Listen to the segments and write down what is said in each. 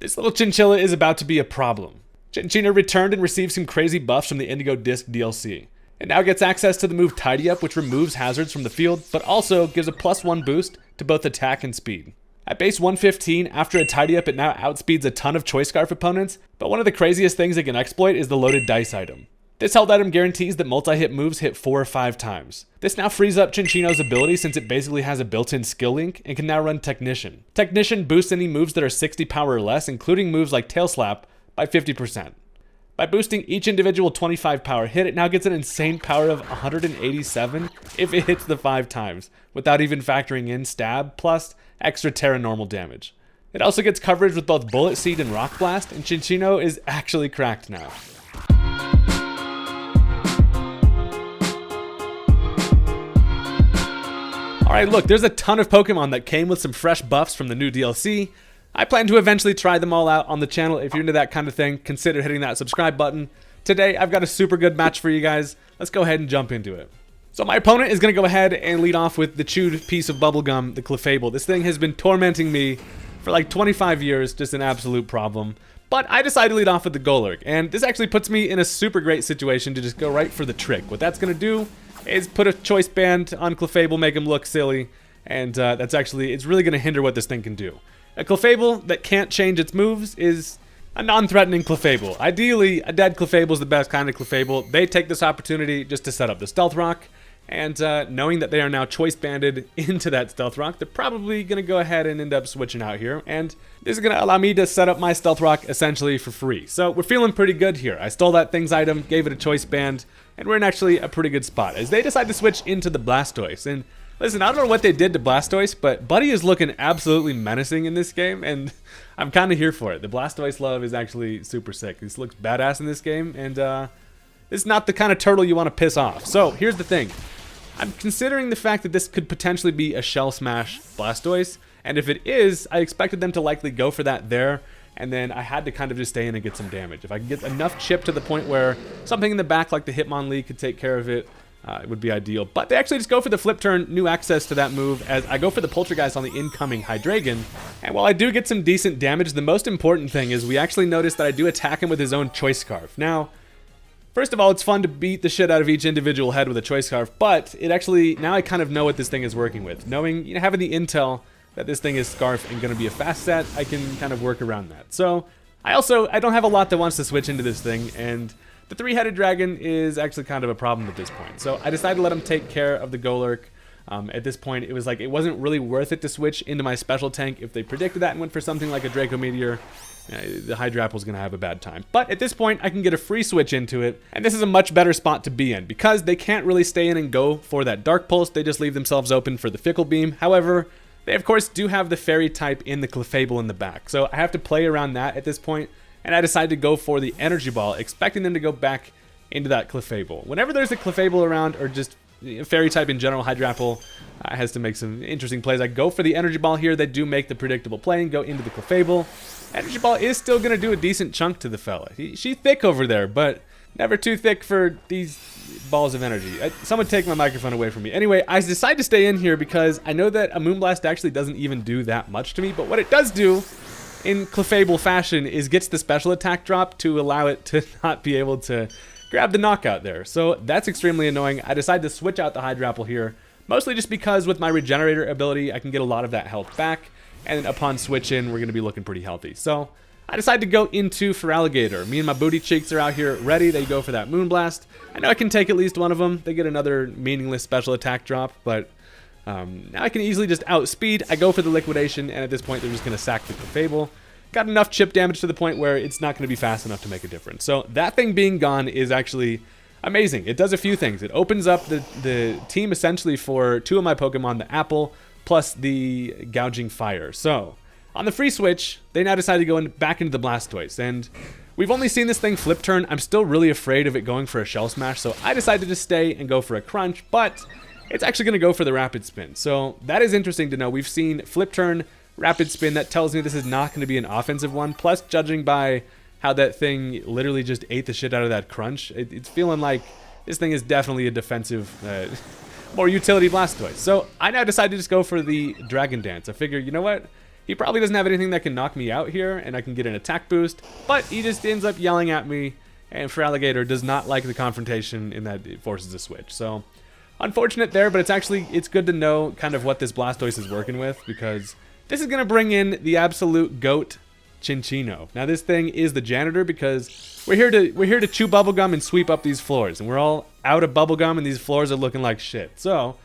This little chinchilla is about to be a problem. Cinccino returned and received some crazy buffs from the Indigo Disc DLC. It now gets access to the move Tidy Up, which removes hazards from the field, but also gives a +1 boost to both attack and speed. At base 115, after a Tidy Up, it now outspeeds a ton of Choice Scarf opponents, but one of the craziest things it can exploit is the Loaded Dice item. This held item guarantees that multi-hit moves hit 4 or 5 times. This now frees up Cinccino's ability since it basically has a built-in skill link and can now run Technician. Technician boosts any moves that are 60 power or less, including moves like Tail Slap, by 50%. By boosting each individual 25 power hit, it now gets an insane power of 187 if it hits the 5 times, without even factoring in stab plus extra Terra normal damage. It also gets coverage with both Bullet Seed and Rock Blast, and Cinccino is actually cracked now. Alright, look, there's a ton of Pokemon that came with some fresh buffs from the new DLC. I plan to eventually try them all out on the channel. If you're into that kind of thing, consider hitting that subscribe button. Today, I've got a super good match for you guys. Let's go ahead and jump into it. So my opponent is going to go ahead and lead off with the chewed piece of bubblegum, the Clefable. This thing has been tormenting me for like 25 years, just an absolute problem. But I decided to lead off with the Golurk, and this actually puts me in a super great situation to just go right for the trick. What that's going to do is put a choice band on Clefable, make him look silly, and it's really going to hinder what this thing can do. A Clefable that can't change its moves is a non-threatening Clefable. Ideally, a dead Clefable is the best kind of Clefable. They take this opportunity just to set up the Stealth Rock, and knowing that they are now choice banded into that Stealth Rock, they're probably going to go ahead and end up switching out here, and this is going to allow me to set up my Stealth Rock essentially for free. So we're feeling pretty good here. I stole that thing's item, gave it a choice band, and we're in actually a pretty good spot as they decide to switch into the Blastoise. And listen, I don't know what they did to Blastoise, but Buddy is looking absolutely menacing in this game, and I'm kind of here for it. The Blastoise love is actually super sick. This looks badass in this game, and this is not the kind of turtle you want to piss off. So here's the thing. I'm considering the fact that this could potentially be a Shell Smash Blastoise, and if it is, I expected them to likely go for that there, and then I had to kind of just stay in and get some damage. If I can get enough chip to the point where something in the back like the Hitmonlee could take care of it, it would be ideal. But they actually just go for the flip turn, new access to that move, as I go for the Poltergeist on the incoming Hydreigon. And while I do get some decent damage, the most important thing is we actually notice that I do attack him with his own Choice Scarf. Now, first of all, it's fun to beat the shit out of each individual head with a Choice Scarf, but it actually, now I kind of know what this thing is working with. Knowing, having the intel that this thing is Scarf and going to be a fast set, I can kind of work around that. So, I don't have a lot that wants to switch into this thing, and the 3-headed dragon is actually kind of a problem at this point. So I decided to let him take care of the Golurk. At this point, it was like, it wasn't really worth it to switch into my special tank. If they predicted that and went for something like a Draco Meteor, the Hydrapple's going to have a bad time. But at this point, I can get a free switch into it, and this is a much better spot to be in, because they can't really stay in and go for that Dark Pulse. They just leave themselves open for the Fickle Beam. However, they of course do have the Fairy type in the Clefable in the back, so I have to play around that at this point. And I decided to go for the Energy Ball, expecting them to go back into that Clefable. Whenever there's a Clefable around, or just Fairy type in general, Hydrapple has to make some interesting plays. I go for the Energy Ball here. They do make the predictable play and go into the Clefable. Energy Ball is still going to do a decent chunk to the fella. She's thick over there, but never too thick for these balls of energy. Someone take my microphone away from me. Anyway, I decided to stay in here because I know that a Moonblast actually doesn't even do that much to me, but what it does do in Clefable fashion is gets the special attack drop to allow it to not be able to grab the knockout there. So that's extremely annoying. I decided to switch out the Hydrapple here, mostly just because with my regenerator ability, I can get a lot of that health back, and upon switch in, we're going to be looking pretty healthy. So I decided to go into Feraligatr. Me and my booty cheeks are out here ready. They go for that Moonblast. I know I can take at least one of them. They get another meaningless special attack drop, but now I can easily just outspeed. I go for the Liquidation, and at this point, they're just going to sack the Clefable. Got enough chip damage to the point where it's not going to be fast enough to make a difference. So that thing being gone is actually amazing. It does a few things. It opens up the team essentially for 2 of my Pokemon, the Apple, plus the Gouging Fire. So on the free switch, they now decide to go back into the Blastoise, and we've only seen this thing flip turn. I'm still really afraid of it going for a Shell Smash, so I decided to stay and go for a Crunch, but it's actually going to go for the Rapid Spin. So that is interesting to know. We've seen flip turn, Rapid Spin. That tells me this is not going to be an offensive one. Plus, judging by how that thing literally just ate the shit out of that Crunch, it's feeling like this thing is definitely a defensive, more utility Blastoise. So I now decided to just go for the Dragon Dance. I figure, you know what? He probably doesn't have anything that can knock me out here, and I can get an attack boost, but he just ends up yelling at me, and Feraligatr does not like the confrontation in that it forces a switch. So, unfortunate there, but it's good to know kind of what this Blastoise is working with, because this is going to bring in the absolute GOAT, Cinccino. Now this thing is the janitor because we're here to chew bubblegum and sweep up these floors, and we're all out of bubblegum and these floors are looking like shit. So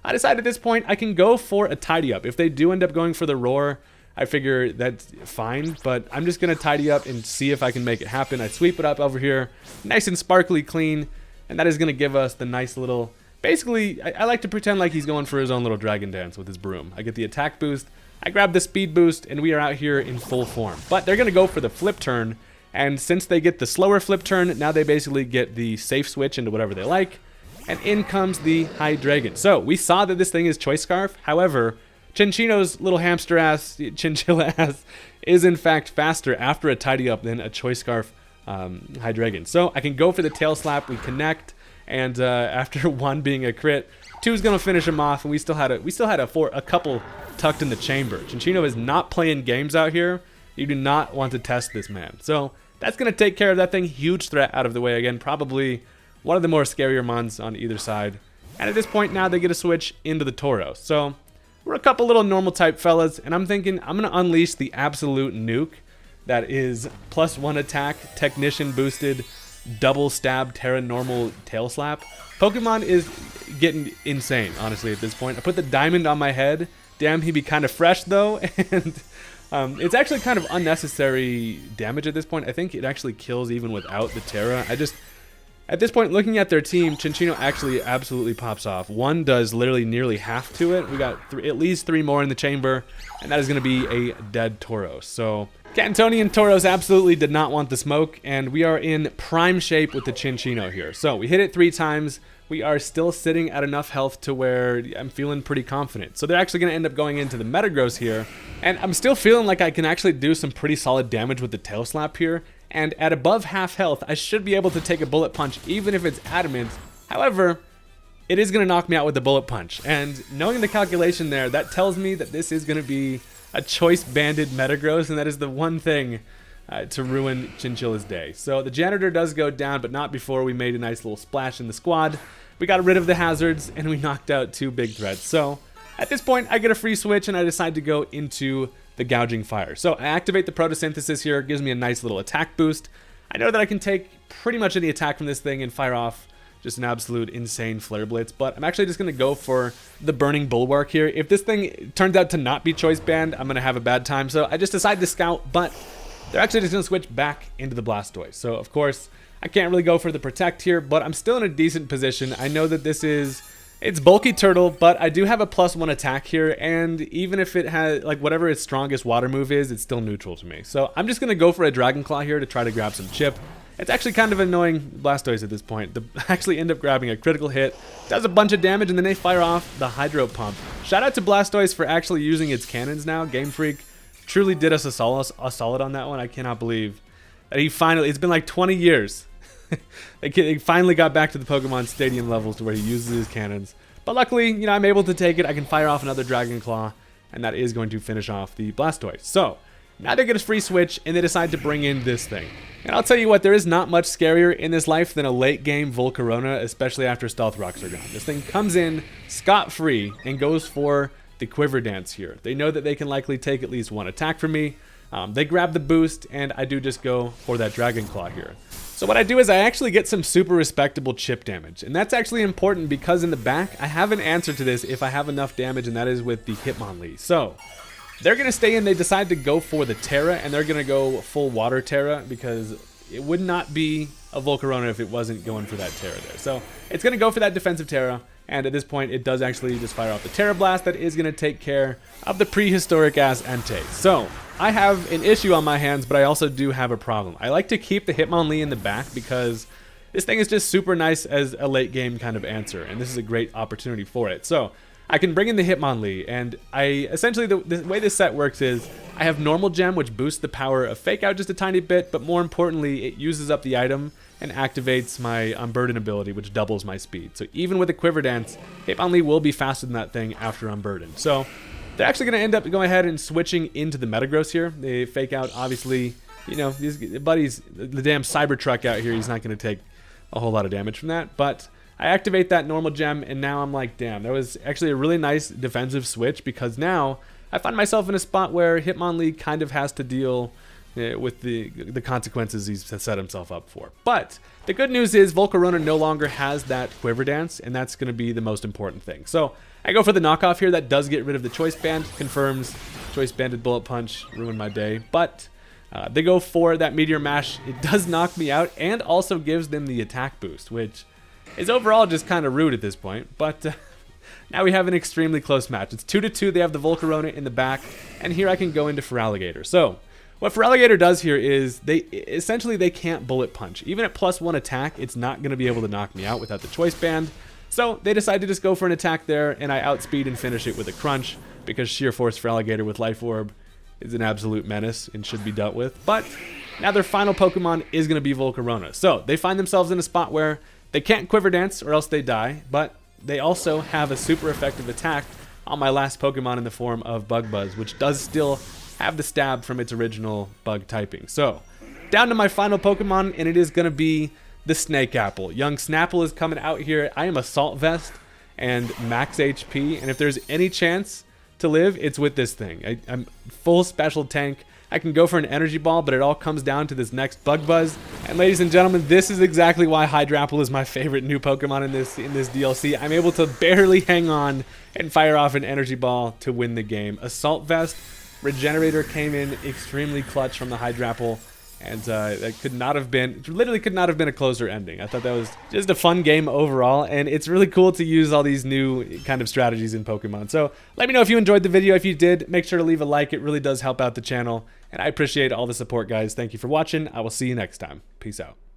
I decided at this point I can go for a tidy up. If they do end up going for the roar, I figure that's fine, but I'm just gonna tidy up and see if I can make it happen. I sweep it up over here, nice and sparkly clean, and that is gonna give us the nice little, basically I like to pretend like he's going for his own little dragon dance with his broom. I get the attack boost, I grab the speed boost, and we are out here in full form. But they're going to go for the flip turn, and since they get the slower flip turn, now they basically get the safe switch into whatever they like, and in comes the Hydreigon. So, we saw that this thing is Choice Scarf, however, Cinccino's little hamster ass, chinchilla ass, is in fact faster after a tidy up than a Choice Scarf Hydreigon. So, I can go for the tail slap, we connect, and after one being a crit, two's going to finish him off, and we still had a couple tucked in the chamber. Cinccino is not playing games out here. You do not want to test this man. So that's going to take care of that thing. Huge threat out of the way again. Probably one of the more scarier mons on either side. And at this point now they get a switch into the Tauros. So we're a couple little normal type fellas, and I'm thinking I'm going to unleash the absolute nuke that is +1 attack, technician boosted, double stab, Terra normal tail slap. Pokemon is getting insane, honestly, at this point. I put the diamond on my head. Damn, he'd be kind of fresh, though, and it's actually kind of unnecessary damage at this point. I think it actually kills even without the Terra. At this point, looking at their team, Cinccino actually absolutely pops off. One does literally nearly half to it. We got at least 3 more in the chamber, and that is going to be a dead Tauros. So, Cantonian Tauros absolutely did not want the smoke, and we are in prime shape with the Cinccino here. So, we hit it 3 times. We are still sitting at enough health to where I'm feeling pretty confident. So they're actually going to end up going into the Metagross here. And I'm still feeling like I can actually do some pretty solid damage with the tail slap here. And at above half health, I should be able to take a bullet punch even if it's adamant. However, it is going to knock me out with the bullet punch. And knowing the calculation there, that tells me that this is going to be a choice banded Metagross. And that is the one thing to ruin Chinchilla's day. So the janitor does go down, but not before we made a nice little splash in the squad. We got rid of the hazards, and we knocked out 2 big threats. So at this point, I get a free switch, and I decide to go into the Gouging Fire. So I activate the Photosynthesis here. It gives me a nice little attack boost. I know that I can take pretty much any attack from this thing and fire off just an absolute insane Flare Blitz, but I'm actually just going to go for the Burning Bulwark here. If this thing turns out to not be choice banned, I'm going to have a bad time. So I just decided to scout, but they're actually just going to switch back into the Blastoise. So, of course, I can't really go for the Protect here, but I'm still in a decent position. I know that it's bulky turtle, but I do have a +1 attack here, and even if it has, like, whatever its strongest water move is, it's still neutral to me. So I'm just going to go for a Dragon Claw here to try to grab some chip. It's actually kind of annoying Blastoise at this point. They actually end up grabbing a critical hit, does a bunch of damage, and then they fire off the Hydro Pump. Shout out to Blastoise for actually using its cannons now. Game Freak truly did us a solid on that one. I cannot believe that it's been like 20 years. They finally got back to the Pokemon Stadium levels to where he uses his cannons. But luckily, I'm able to take it. I can fire off another Dragon Claw, and that is going to finish off the Blastoise. So, now they get a free switch, and they decide to bring in this thing. And I'll tell you what, there is not much scarier in this life than a late game Volcarona, especially after Stealth Rocks are gone. This thing comes in scot-free and goes for the Quiver Dance here. They know that they can likely take at least 1 attack from me. They grab the boost, and I do just go for that Dragon Claw here. So what I do is I actually get some super respectable chip damage, and that's actually important because in the back, I have an answer to this if I have enough damage, and that is with the Hitmonlee. So, they're going to stay in, they decide to go for the Terra, and they're going to go full Water Terra because it would not be a Volcarona if it wasn't going for that Terra there. So, it's going to go for that defensive Terra, and at this point, it does actually just fire off the Terra Blast that is going to take care of the prehistoric-ass Entei. So, I have an issue on my hands, but I also do have a problem. I like to keep the Hitmonlee in the back because this thing is just super nice as a late game kind of answer, and this is a great opportunity for it. So, I can bring in the Hitmonlee, and essentially the way this set works is I have Normal Gem, which boosts the power of Fake Out just a tiny bit, but more importantly, it uses up the item and activates my Unburden ability, which doubles my speed. So even with a Quiver Dance, Hitmonlee will be faster than that thing after Unburden. So they're actually going to end up going ahead and switching into the Metagross here. They fake out, obviously, you know, these buddies, the damn Cybertruck out here, he's not going to take a whole lot of damage from that. But I activate that normal gem, and now I'm like, damn, that was actually a really nice defensive switch, because now I find myself in a spot where Hitmonlee kind of has to deal with the consequences he's set himself up for. But the good news is Volcarona no longer has that Quiver Dance, and that's going to be the most important thing. So I go for the knockoff here. That does get rid of the Choice Band, confirms Choice Banded Bullet Punch, ruined my day. But they go for that Meteor Mash. It does knock me out and also gives them the attack boost, which is overall just kind of rude at this point. But now we have an extremely close match. It's 2-2. They have the Volcarona in the back, and here I can go into Feraligatr. So what Feraligatr does here is they can't Bullet Punch. Even at +1 attack, it's not going to be able to knock me out without the Choice Band. So they decide to just go for an attack there, and I outspeed and finish it with a Crunch, because Sheer Force Feraligatr with Life Orb is an absolute menace and should be dealt with. But now their final Pokemon is going to be Volcarona. So they find themselves in a spot where they can't Quiver Dance or else they die, but they also have a super effective attack on my last Pokemon in the form of Bug Buzz, which does still have the stab from its original bug typing. So down to my final Pokemon, and it is going to be the Snake Apple. Young Snapple is coming out here. I am Assault Vest and max HP, and if there's any chance to live, it's with this thing. I'm full special tank. I can go for an Energy Ball, but it all comes down to this next Bug Buzz. And ladies and gentlemen, this is exactly why Hydrapple is my favorite new Pokemon in this DLC. I'm able to barely hang on and fire off an Energy Ball to win the game. Assault Vest, Regenerator came in extremely clutch from the Hydrapple, and that literally could not have been a closer ending. I thought that was just a fun game overall, and it's really cool to use all these new kind of strategies in Pokemon. So let me know if you enjoyed the video. If you did, make sure to leave a like. It really does help out the channel, and I appreciate all the support, guys. Thank you for watching. I will see you next time. Peace out.